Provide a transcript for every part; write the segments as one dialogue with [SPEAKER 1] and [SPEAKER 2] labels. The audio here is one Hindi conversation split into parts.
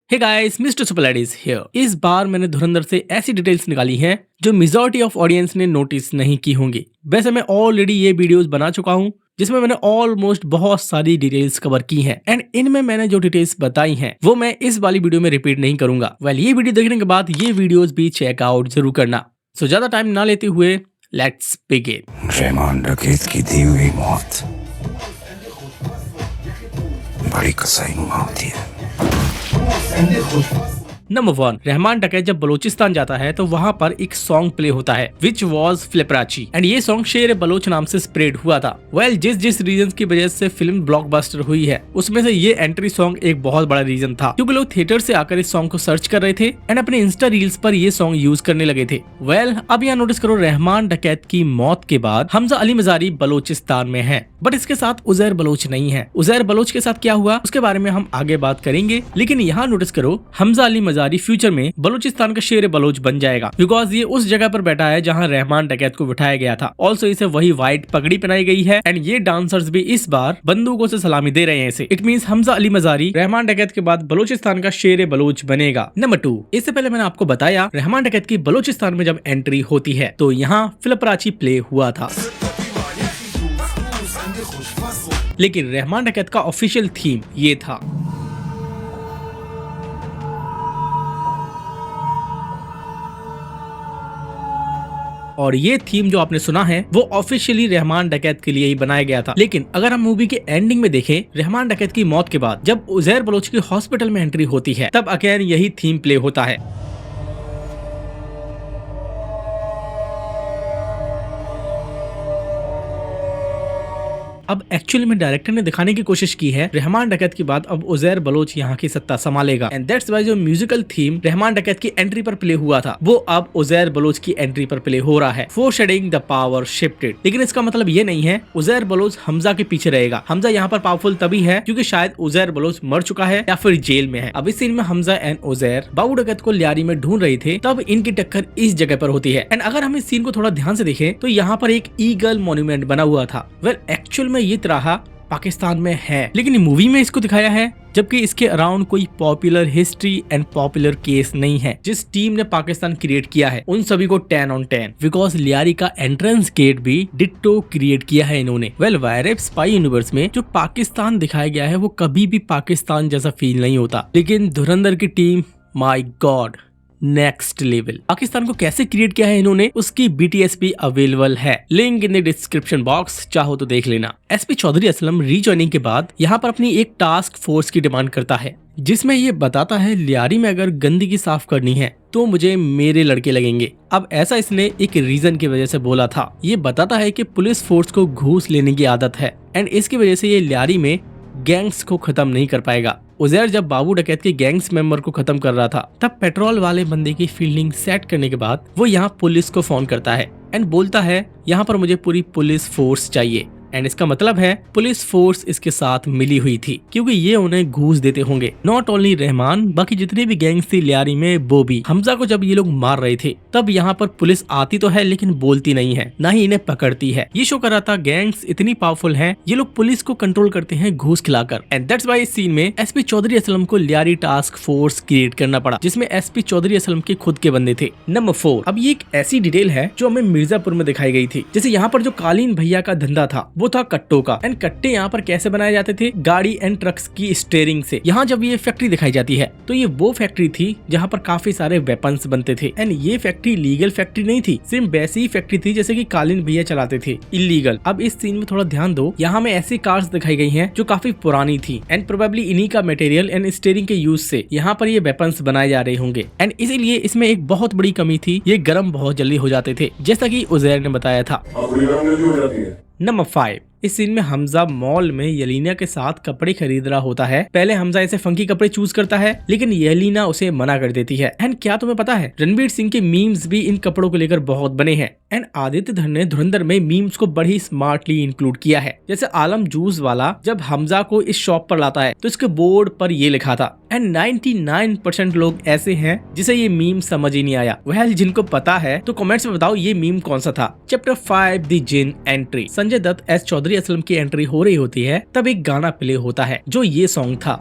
[SPEAKER 1] Hey guys, mister super is here. इस बार मैंने धुरंधर से ऐसी डिटेल्स निकाली हैं जो मेजॉरिटी ऑफ ऑडियंस ने नोटिस नहीं की होंगी। वैसे मैं ऑलरेडी ये वीडियोस बना चुका हूँ जिसमें मैंने ऑलमोस्ट बहुत सारी डिटेल्स कवर की हैं एंड इनमें मैंने जो डिटेल्स बताई हैं वो मैं इस वाली वीडियो में रिपीट नहीं करूंगा। वेल, ये वीडियो देखने के बाद ये वीडियोस भी चेकआउट जरूर करना। सो ज्यादा टाइम ना लेते हुए लेट्स बिगिन।
[SPEAKER 2] रहमान डकैत की दी हुई मौत बड़ी कसाईनुमा होती है।
[SPEAKER 1] नंबर 1, रहमान डकैत जब बलोचिस्तान जाता है तो वहाँ पर एक सॉन्ग प्ले होता है विच वॉज फ्लिपराची एंड ये सॉन्ग शेर बलोच नाम से स्प्रेड हुआ था। वेल, जिस रीजन की वजह से फिल्म ब्लॉकबस्टर हुई है उसमें से ये एंट्री सॉन्ग एक बहुत बड़ा रीजन था, क्योंकि लोग थिएटर से आकर इस सॉन्ग को सर्च कर रहे थे एंड अपने इंस्टा रील्स पर ये सॉन्ग यूज करने लगे थे। वेल, अब यहाँ नोटिस करो, रहमान डकैत की मौत के बाद हमजा अली मजारी बलोचिस्तान में है, बट इसके साथ उजैर बलोच नहीं है। उजैर बलोच के साथ क्या हुआ उसके बारे में हम आगे बात करेंगे, लेकिन यहाँ नोटिस करो हमजा अली मजारी फ्यूचर में बलूचिस्तान का शेर बलोच बन जाएगा, बिकॉज ये उस जगह पर बैठा है जहाँ रहमान डकैत को बिठाया गया था। ऑल्सो इसे वही व्हाइट पगड़ी पहनाई गई है एंड ये डांसर्स भी इस बार बंदूकों से सलामी दे रहे हैं इसे। इट मींस हमजा अली मजारी रहमान डकैत के बाद बलूचिस्तान का शेर बलोच बनेगा। नंबर 2, इससे पहले मैंने आपको बताया रहमान डकैत की बलूचिस्तान में जब एंट्री होती है तो यहाँ फिलपराची प्ले हुआ था, लेकिन रहमान डकैत का ऑफिशियल थीम ये था। और ये थीम जो आपने सुना है वो ऑफिशियली रहमान डकैत के लिए ही बनाया गया था। लेकिन अगर हम मूवी के एंडिंग में देखें, रहमान डकैत की मौत के बाद जब उजैर बलोच की हॉस्पिटल में एंट्री होती है तब अगेन यही थीम प्ले होता है। अब एक्चुअली में डायरेक्टर ने दिखाने की कोशिश की है रहमान डकैत के बाद अब उजैर बलोच यहाँ की सत्ता संभालेगा एंड दैट्स व्हाई जो म्यूजिकल थीम रहमान डकैत की एंट्री पर प्ले हुआ था वो अब उजैर बलोच की एंट्री पर प्ले हो रहा है। फोरशैडोइंग द पावर शिफ्टेड। लेकिन इसका मतलब ये नहीं है उजैर बलोच हमजा के पीछे रहेगा। हमजा यहाँ पर पावरफुल तभी है क्योंकि शायद उजैर बलोच मर चुका है या फिर जेल में है। अब इस सीन में हमजा एंड उजैर बाबू डकैत को लियारी में ढूंढ रहे थे, तब इनकी टक्कर इस जगह पर होती है एंड अगर हम इस सीन को थोड़ा ध्यान से देखें तो यहाँ पर एक ईगल मॉन्यूमेंट बना हुआ था। वेल, एक्चुअल में ये तरह पाकिस्तान में है, लेकिन मूवी में इसको दिखाया है जबकि इसके अराउंड कोई popular history and popular case नहीं है। जिस टीम ने पाकिस्तान क्रिएट किया है उन सभी को 10 on 10, बिकॉज लियारी का एंट्रेंस गेट भी डिट्टो क्रिएट किया है इन्होंने। वेल, वायरेप स्पाई यूनिवर्स में जो पाकिस्तान दिखाया गया है वो कभी भी पाकिस्तान जैसा फील नहीं होता, लेकिन धुरंधर की टीम माई गॉड नेक्स्ट लेवल। पाकिस्तान को कैसे क्रिएट किया है इन्होंने उसकी BTS भी अवेलेबल है, link in the description box, चाहो तो देख लेना। SP चौधरी असलम रीजॉइनिंग के बाद यहाँ पर अपनी एक टास्क फोर्स की डिमांड करता है जिसमें ये बताता है लियारी में अगर गंदगी साफ करनी है तो मुझे मेरे लड़के लगेंगे। अब ऐसा इसने एक रीजन की वजह से बोला था। ये बताता है कि पुलिस फोर्स को घूस लेने की आदत है एंड इसकी वजह से ये लियारी में गैंग्स को खत्म नहीं कर पाएगा। उजैर जब बाबू डकैत के गैंग्स मेंबर को खत्म कर रहा था तब पेट्रोल वाले बंदे की फील्डिंग सेट करने के बाद वो यहाँ पुलिस को फोन करता है एंड बोलता है यहाँ पर मुझे पूरी पुलिस फोर्स चाहिए एंड इसका मतलब है पुलिस फोर्स इसके साथ मिली हुई थी क्योंकि ये उन्हें घूस देते होंगे। नॉट ओनली रहमान, बाकी जितने भी गैंग्स थी लियारी में वो भी। हमजा को जब ये लोग मार रहे थे तब यहाँ पर पुलिस आती तो है लेकिन बोलती नहीं है, ना ही इन्हें पकड़ती है। ये शो कर रहा था गैंग्स इतनी पावरफुल हैं, ये लोग पुलिस को कंट्रोल करते हैं घूस खिलाकर एंड दैट्स व्हाई इस सीन में SP चौधरी असलम को लियारी टास्क फोर्स क्रिएट करना पड़ा जिसमें SP चौधरी असलम के खुद के बंदे थे। नंबर 4, अब ये एक ऐसी डिटेल है जो हमें मिर्जापुर में दिखाई गई थी। जैसे यहाँ पर जो कालीन भैया का धंधा था वो था कट्टों का एंड कट्टे यहाँ पर कैसे बनाए जाते थे, गाड़ी एंड ट्रक्स की स्टीयरिंग से। यहाँ जब ये फैक्ट्री दिखाई जाती है तो ये वो फैक्ट्री थी जहाँ पर काफी सारे वेपन्स बनते थे एंड ये फैक्ट्री लीगल फैक्ट्री नहीं थी, सिर्फ वैसी ही फैक्ट्री थी जैसे कि कालीन भैया चलाते थे, इलीगल। अब इस सीन में थोड़ा ध्यान दो, यहाँ में ऐसी कार्स दिखाई गई हैं जो काफी पुरानी थी एंड प्रोबेबली इन्हीं का मटेरियल एंड स्टीयरिंग के यूज से यहाँ पर ये वेपन्स बनाए जा रहे होंगे एंड इसीलिए इसमें एक बहुत बड़ी कमी थी, ये गर्म बहुत जल्दी हो जाते थे जैसा की उजैर ने बताया था। नंबर 5, इस सीन में हमजा मॉल में यलीना के साथ कपड़े खरीद रहा होता है। पहले हमजा ऐसे फंकी कपड़े चूज करता है लेकिन यलीना उसे मना कर देती है एंड क्या तुम्हें पता है रणवीर सिंह के मीम्स भी इन कपड़ों को लेकर बहुत बने हैं एंड आदित्य धर ने धुरंधर में मीम्स को बड़ी स्मार्टली इंक्लूड किया है। जैसे आलम जूस वाला जब हमजा को इस शॉप पर लाता है तो इसके बोर्ड पर ये लिखा था एंड 99% लोग ऐसे हैं जिसे ये मीम समझ ही नहीं आया। वेल, जिनको पता है तो कमेंट्स में बताओ ये मीम कौन सा था। Chapter 5 the jinn entry. Sanjay Dutt S Chaudhary Aslam की एंट्री हो रही होती है तब एक गाना प्ले होता है जो ये सॉन्ग था।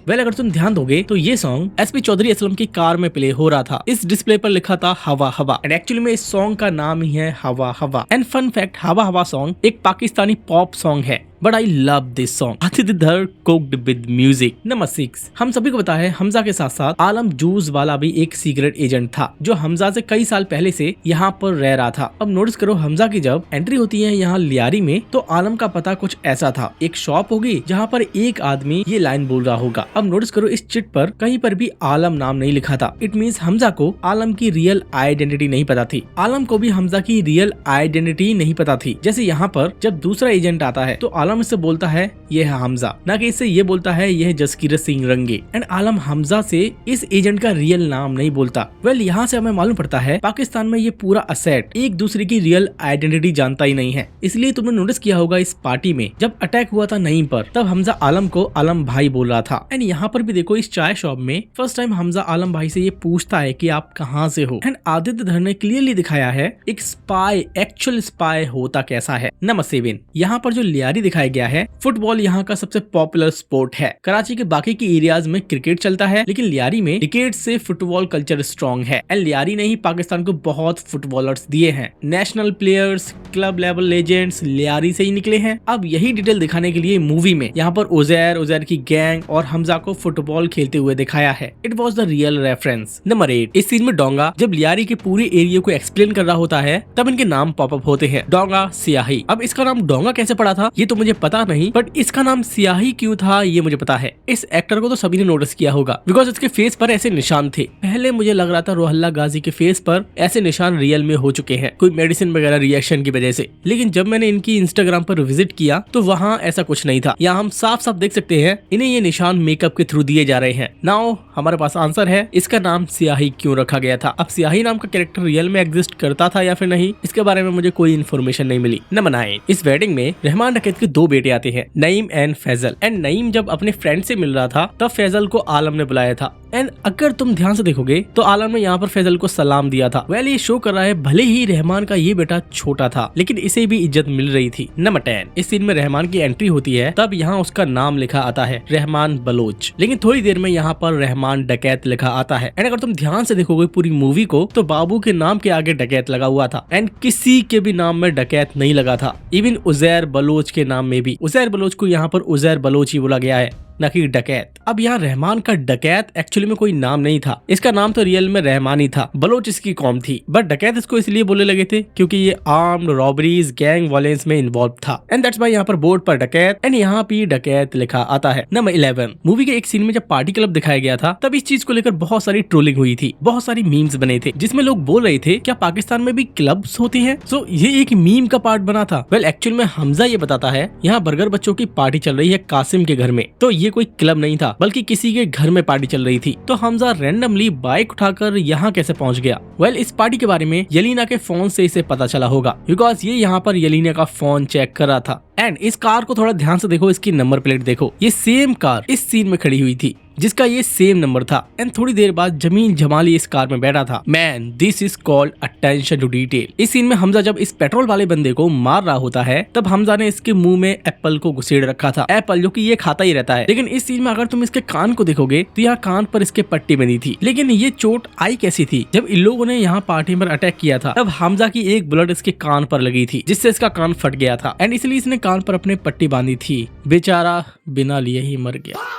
[SPEAKER 1] वेल अगर तुम ध्यान दोगे तो ये सॉन्ग एसपी चौधरी असलम की कार में प्ले हो रहा था। इस डिस्प्ले पर लिखा था हवा हवा एंड एक्चुअली में इस सॉन्ग का नाम ही है हवा हवा। एंड फन फैक्ट, हवा हवा सॉन्ग एक पाकिस्तानी पॉप सॉन्ग है but I love this song. Atith Dhar cooked with music. Number 6, हम सभी को पता है हमजा के साथ साथ आलम जूस वाला भी एक सीक्रेट एजेंट था जो हमजा से कई साल पहले से यहाँ पर रह रहा था। अब नोटिस करो हमजा की जब एंट्री होती है यहाँ लियारी में तो आलम का पता कुछ ऐसा था, एक शॉप होगी जहाँ पर एक आदमी ये लाइन बोल रहा होगा। अब नोटिस करो इस चिट पर कहीं पर भी आलम नाम नहीं लिखा था। इट मीन्स हमजा को आलम की रियल आइडेंटिटी नहीं पता थी, आलम को भी हमजा की रियल आइडेंटिटी नहीं पता थी। जैसे यहाँ पर जब दूसरा एजेंट आता है तो आलम इससे बोलता है ये है हमजा, ना कि इससे ये बोलता है ये है जसकीरत सिंह रंगे। एंड आलम हमजा से इस एजेंट का रियल नाम नहीं बोलता। वेल यहाँ से हमें मालूम पड़ता है पाकिस्तान में ये पूरा असेट एक दूसरे की रियल आइडेंटिटी जानता ही नहीं है। इसलिए तुमने नोटिस किया होगा इस पार्टी में जब अटैक हुआ था नईम पर तब हमजा आलम को आलम भाई बोल रहा था। एंड यहाँ पर भी देखो इस चाय शॉप में फर्स्ट टाइम हमजा आलम भाई से ये पूछता है कि आप कहाँ से हो। एंड आदित्य धर ने क्लियरली दिखाया है एक स्पाई, एक्चुअल स्पाई होता कैसा है। नंबर 7, यहाँ पर जो लियारी दिखाया गया है, फुटबॉल यहाँ का सबसे पॉपुलर स्पोर्ट है। कराची के बाकी के एरियाज में क्रिकेट चलता है लेकिन लियारी में डिकेड से फुटबॉल कल्चर स्ट्रॉन्ग है। एंड लियारी ने ही पाकिस्तान को बहुत फुटबॉलर्स दिए हैं, national players, club level legends Lyari से ही निकले हैं। अब यही डिटेल दिखाने के लिए मूवी में यहाँ पर उजैर की गैंग और हमजा को फुटबॉल खेलते हुए दिखाया है। It was the real reference. Number 8, इस सीन में डोंगा जब लियारी के पूरे एरिया को एक्सप्लेन कर रहा होता है तब इनके नाम पॉपअप होते हैं, डोंगा, सियाही। अब इसका नाम डोंगा कैसे पड़ा था ये तो मुझे पता नहीं, बट इसका नाम सियाही क्यों था ये मुझे पता है। इस एक्टर को तो सभी ने नोटिस किया होगा बिकॉज इसके फेस पर ऐसे निशान थे। पहले मुझे लग रहा था रोहल्ला गाजी के फेस पर ऐसे निशान रियल में हो चुके हैं कोई मेडिसिन वगैरह रिएक्शन की वजह से, लेकिन जब मैंने इनकी इंस्टाग्राम पर विजिट किया तो वहाँ ऐसा कुछ नहीं था। यहाँ हम साफ साफ देख सकते हैं इन्हें ये निशान मेकअप के थ्रू दिए जा रहे हैं। नाउ हमारे पास आंसर है इसका नाम सियाही क्यों रखा गया था। अब सियाही नाम का कैरेक्टर रियल में एग्जिस्ट करता था या फिर नहीं, इसके बारे में मुझे कोई इन्फॉर्मेशन नहीं मिली। नंबर 9, इस वेडिंग में रहमान डकैत के 2 बेटे आते हैं, नईम एंड फैजल। एंड नईम जब अपने फ्रेंड से मिल रहा था तब फैजल को आलम ने बुलाया था। एंड अगर तुम ध्यान से देखोगे तो आलम ने यहाँ पर फैजल को सलाम दिया था। वेल ये शो कर रहा है भले ही रहमान का ये बेटा छोटा था लेकिन इसे भी इज्जत मिल रही थी। नंबर 10, इस सीन में रहमान की एंट्री होती है तब यहाँ उसका नाम लिखा आता है रहमान बलोच, लेकिन थोड़ी देर में यहाँ पर रहमान डकैत लिखा आता है। एंड अगर तुम ध्यान से देखोगे पूरी मूवी को तो बाबू के नाम के आगे डकैत लगा हुआ था एंड किसी के भी नाम में डकैत नहीं लगा था। इवन उजैर बलोच के नाम में भी उजैर बलोच को यहाँ पर उजैर बलोच ही बोला गया है न कि डकैत। अब यहाँ रहमान का डकैत एक्चुअली में कोई नाम नहीं था, इसका नाम तो रियल में रहमान ही था, बलोच इसकी कौम थी, बट डकैत इसको इसलिए बोलने लगे थे क्योंकि ये आर्म्ड रॉबरीज गैंग वायलेंस में इन्वॉल्व था। एंड दैट्स व्हाई यहाँ पर बोर्ड पर डकैत एंड यहाँ पे डकैत लिखा आता है। नंबर 11, मूवी के एक सीन में जब पार्टी क्लब दिखाया गया था तब इस चीज को लेकर बहुत सारी ट्रोलिंग हुई थी, बहुत सारी मीम्स बने थे जिसमें लोग बोल रहे थे क्या पाकिस्तान में भी क्लब्स होते हैं। सो ये एक मीम का पार्ट बना था। वेल एक्चुअल में हमजा ये बताता है यहाँ बर्गर बच्चों की पार्टी चल रही है कासिम के घर में, तो ये कोई क्लब नहीं था बल्कि किसी के घर में पार्टी चल रही थी। तो हमजा रैंडमली बाइक उठाकर यहाँ कैसे पहुँच गया। वेल इस पार्टी के बारे में यलीना के फोन से इसे पता चला होगा बिकॉज ये यहाँ पर यलीना का फोन चेक कर रहा था। एंड इस कार को थोड़ा ध्यान से देखो, इसकी नंबर प्लेट देखो, ये सेम कार इस सीन में खड़ी हुई थी जिसका ये सेम नंबर था। एंड थोड़ी देर बाद जमील जमाली इस कार में बैठा था। Man this is called attention to detail. इस सीन में हमजा जब इस पेट्रोल वाले बंदे को मार रहा होता है तब हमजा ने इसके मुंह में एप्पल को घुसेड़ रखा था, एप्पल जो कि ये खाता ही रहता है। लेकिन इस सीन में अगर तुम इसके कान को देखोगे तो यहाँ कान पर इसके पट्टी बनी थी, लेकिन ये चोट आई कैसी थी। जब इन लोगों ने यहाँ पार्टी पर अटैक किया था तब हमजा की एक बुलेट इसके कान पर लगी थी जिससे इसका कान फट गया था एंड इसलिए इसने कान पर अपने पट्टी बांधी थी। बेचारा बिना लिए ही मर गया।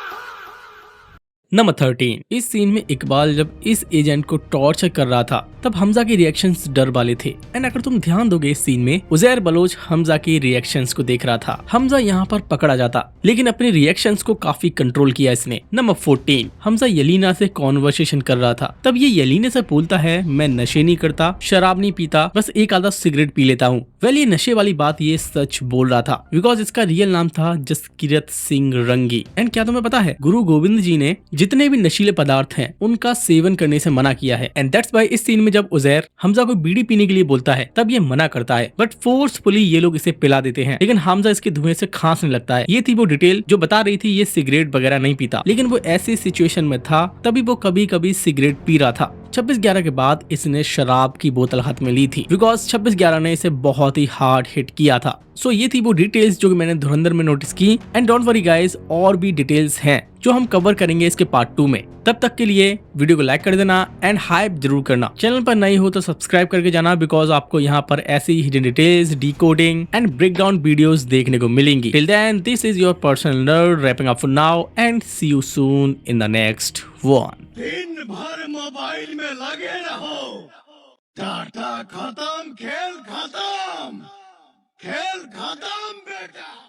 [SPEAKER 1] नंबर 13, इस सीन में इकबाल जब इस एजेंट को टॉर्चर कर रहा था तब हमजा के रिएक्शंस डर वाले थे। एंड अगर तुम ध्यान दोगे इस सीन में उजैर बलोच हमजा के रिएक्शंस को देख रहा था। हमजा यहाँ पर पकड़ा जाता लेकिन अपने रिएक्शंस को काफी कंट्रोल किया इसने। नंबर 14, हमजा यलीना से कॉन्वर्सेशन कर रहा था तब ये यलीना से बोलता है मैं नशे नहीं करता, शराब नहीं पीता, बस एक आधा सिगरेट पी लेता हूँ। वेल ये नशे वाली बात ये सच बोल रहा था बिकॉज इसका रियल नाम था जसकीरत सिंह रंगी। एंड क्या तुम्हें पता है गुरु गोविंद जी ने जितने भी नशीले पदार्थ हैं उनका सेवन करने से मना किया है। एंड दैट्स व्हाई इस सीन में जब उजैर हमजा को बीड़ी पीने के लिए बोलता है तब ये मना करता है बट फोर्सफुली ये लोग इसे पिला देते हैं, लेकिन हमजा इसके धुएं से खांसने लगता है। ये थी वो डिटेल जो बता रही थी ये सिगरेट वगैरह नहीं पीता, लेकिन वो ऐसी सिचुएशन में था तभी वो कभी कभी सिगरेट पी रहा था। 26/11 के बाद इसने शराब की बोतल हाथ में ली थी बिकॉज 26/11 ने इसे बहुत ही हार्ड हिट किया था। सो ये थी वो डिटेल्स जो मैंने धुरंधर में नोटिस की। एंड डोंट वरी गाइस, और भी डिटेल्स हैं जो हम कवर करेंगे इसके पार्ट 2 में। तब तक के लिए वीडियो को लाइक कर देना एंड हाइप जरूर करना। चैनल पर नए हो तो सब्सक्राइब करके जाना, बिकॉज आपको यहाँ पर ऐसी hidden details, decoding and breakdown videos देखने को मिलेंगी। Till then, this is your personal nerd wrapping up for now and see you soon in the next one.
[SPEAKER 3] दिन भर मोबाइल में लगे रहो, डाटा खत्म, खेल खत्म, खेल खत्म बेटा।